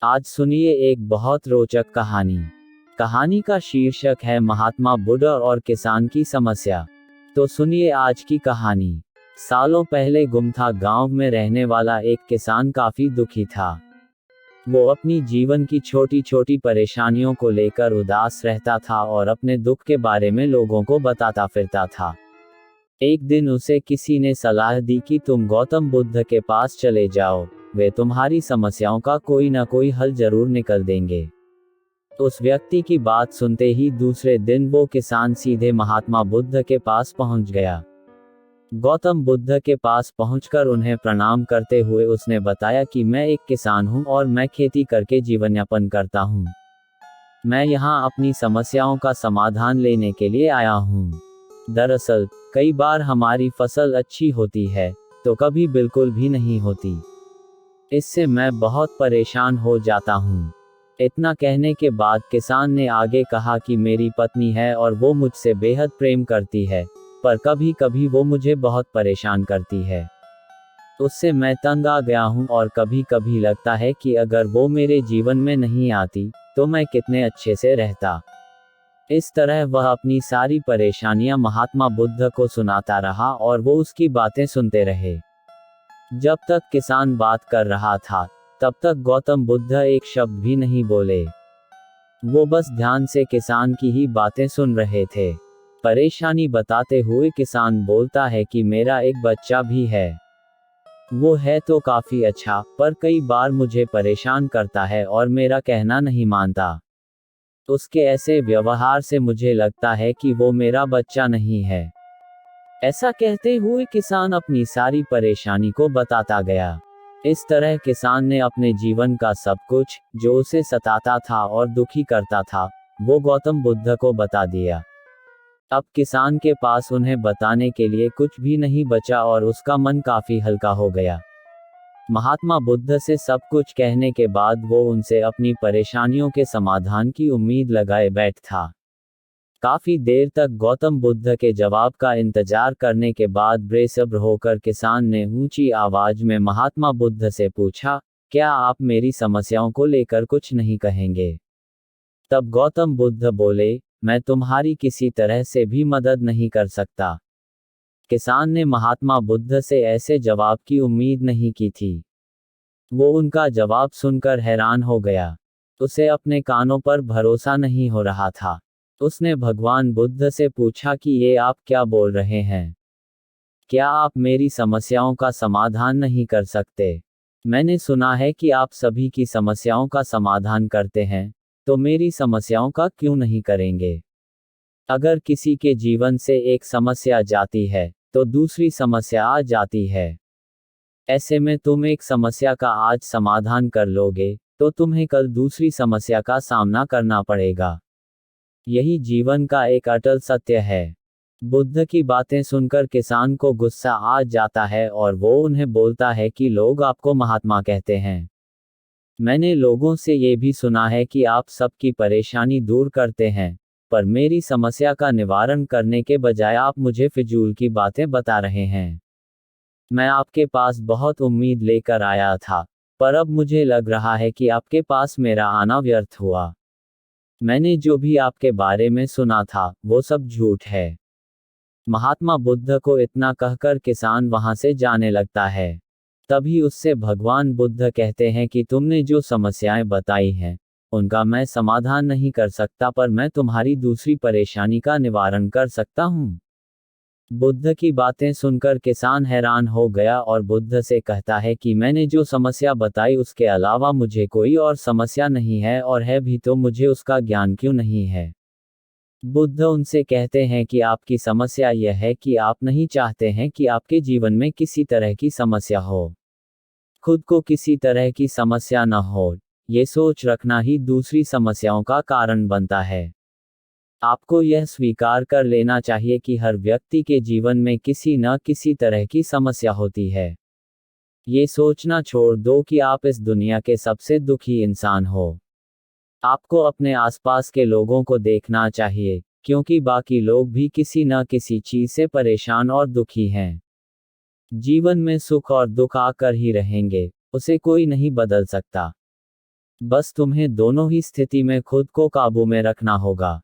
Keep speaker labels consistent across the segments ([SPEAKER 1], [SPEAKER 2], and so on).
[SPEAKER 1] आज सुनिए एक बहुत रोचक कहानी। कहानी का शीर्षक है महात्मा बुद्ध और किसान की समस्या। तो सुनिए आज की कहानी। सालों पहले गुमथा गांव में रहने वाला एक किसान काफी दुखी था। वो अपनी जीवन की छोटी छोटी परेशानियों को लेकर उदास रहता था और अपने दुख के बारे में लोगों को बताता फिरता था। एक दिन उसे किसी ने सलाह दी कि तुम गौतम बुद्ध के पास चले जाओ, वे तुम्हारी समस्याओं का कोई ना कोई हल जरूर निकल देंगे। उस व्यक्ति की बात सुनते ही दूसरे दिन वो किसान सीधे महात्मा बुद्ध के पास पहुंच गया। गौतम बुद्ध के पास पहुंचकर उन्हें प्रणाम करते हुए उसने बताया कि मैं एक किसान हूं और मैं खेती करके जीवन यापन करता हूं। मैं यहाँ अपनी समस्याओं का समाधान लेने के लिए आया हूँ। दरअसल कई बार हमारी फसल अच्छी होती है तो कभी बिल्कुल भी नहीं होती। इससे मैं बहुत परेशान हो जाता हूँ। इतना कहने के बाद किसान ने आगे कहा कि मेरी पत्नी है और वो मुझसे बेहद प्रेम करती है, पर कभी कभी वो मुझे बहुत परेशान करती है। उससे मैं तंग आ गया हूँ और कभी कभी लगता है कि अगर वो मेरे जीवन में नहीं आती तो मैं कितने अच्छे से रहता। इस तरह वह अपनी सारी परेशानियां महात्मा बुद्ध को सुनाता रहा और वो उसकी बातें सुनते रहे। जब तक किसान बात कर रहा था तब तक गौतम बुद्ध एक शब्द भी नहीं बोले। वो बस ध्यान से किसान की ही बातें सुन रहे थे। परेशानी बताते हुए किसान बोलता है कि मेरा एक बच्चा भी है। वो है तो काफी अच्छा, पर कई बार मुझे परेशान करता है और मेरा कहना नहीं मानता। उसके ऐसे व्यवहार से मुझे लगता है कि वो मेरा बच्चा नहीं है। ऐसा कहते हुए किसान अपनी सारी परेशानी को बताता गया। इस तरह किसान ने अपने जीवन का सब कुछ, जो उसे सताता था और दुखी करता था, वो गौतम बुद्ध को बता दिया। अब किसान के पास उन्हें बताने के लिए कुछ भी नहीं बचा और उसका मन काफी हल्का हो गया। महात्मा बुद्ध से सब कुछ कहने के बाद वो उनसे अपनी परेशानियों के समाधान की उम्मीद लगाए बैठ था। काफी देर तक गौतम बुद्ध के जवाब का इंतजार करने के बाद बेसब्र होकर किसान ने ऊंची आवाज में महात्मा बुद्ध से पूछा, क्या आप मेरी समस्याओं को लेकर कुछ नहीं कहेंगे? तब गौतम बुद्ध बोले, मैं तुम्हारी किसी तरह से भी मदद नहीं कर सकता। किसान ने महात्मा बुद्ध से ऐसे जवाब की उम्मीद नहीं की थी। वो उनका जवाब सुनकर हैरान हो गया। उसे अपने कानों पर भरोसा नहीं हो रहा था। उसने भगवान बुद्ध से पूछा कि ये आप क्या बोल रहे हैं? क्या आप मेरी समस्याओं का समाधान नहीं कर सकते? मैंने सुना है कि आप सभी की समस्याओं का समाधान करते हैं, तो मेरी समस्याओं का क्यों नहीं करेंगे? अगर किसी के जीवन से एक समस्या जाती है, तो दूसरी समस्या आ जाती है। ऐसे में तुम एक समस्या का आज समाधान कर लोगे, तो तुम्हें कल दूसरी समस्या का सामना करना पड़ेगा। यही जीवन का एक अटल सत्य है। बुद्ध की बातें सुनकर किसान को गुस्सा आ जाता है और वो उन्हें बोलता है कि लोग आपको महात्मा कहते हैं। मैंने लोगों से ये भी सुना है कि आप सबकी परेशानी दूर करते हैं, पर मेरी समस्या का निवारण करने के बजाय आप मुझे फिजूल की बातें बता रहे हैं। मैं आपके पास बहुत उम्मीद लेकर आया था, पर अब मुझे लग रहा है कि आपके पास मेरा आना व्यर्थ हुआ। मैंने जो भी आपके बारे में सुना था वो सब झूठ है। महात्मा बुद्ध को इतना कहकर किसान वहां से जाने लगता है। तभी उससे भगवान बुद्ध कहते हैं कि तुमने जो समस्याएं बताई हैं उनका मैं समाधान नहीं कर सकता, पर मैं तुम्हारी दूसरी परेशानी का निवारण कर सकता हूँ। बुद्ध की बातें सुनकर किसान हैरान हो गया और बुद्ध से कहता है कि मैंने जो समस्या बताई उसके अलावा मुझे कोई और समस्या नहीं है, और है भी तो मुझे उसका ज्ञान क्यों नहीं है? बुद्ध उनसे कहते हैं कि आपकी समस्या यह है कि आप नहीं चाहते हैं कि आपके जीवन में किसी तरह की समस्या हो। खुद को किसी तरह की समस्या न हो, ये सोच रखना ही दूसरी समस्याओं का कारण बनता है। आपको यह स्वीकार कर लेना चाहिए कि हर व्यक्ति के जीवन में किसी न किसी तरह की समस्या होती है। ये सोचना छोड़ दो कि आप इस दुनिया के सबसे दुखी इंसान हो। आपको अपने आसपास के लोगों को देखना चाहिए, क्योंकि बाकी लोग भी किसी न किसी चीज से परेशान और दुखी हैं। जीवन में सुख और दुख आकर ही रहेंगे, उसे कोई नहीं बदल सकता। बस तुम्हें दोनों ही स्थिति में खुद को काबू में रखना होगा।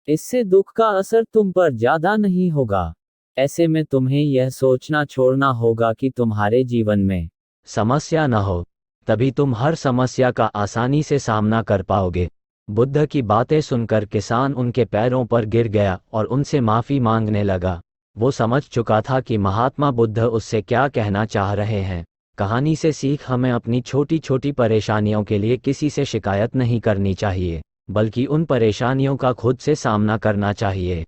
[SPEAKER 1] इससे दुख का असर तुम पर ज्यादा नहीं होगा। ऐसे में तुम्हें यह सोचना छोड़ना होगा कि तुम्हारे जीवन में
[SPEAKER 2] समस्या न हो, तभी तुम हर समस्या का आसानी से सामना कर पाओगे। बुद्ध की बातें सुनकर किसान उनके पैरों पर गिर गया और उनसे माफ़ी मांगने लगा। वो समझ चुका था कि महात्मा बुद्ध उससे क्या कहना चाह रहे हैं। कहानी से सीख हमें अपनी छोटी छोटी परेशानियों के लिए किसी से शिकायत नहीं करनी चाहिए, बल्कि उन परेशानियों का खुद से सामना करना चाहिए।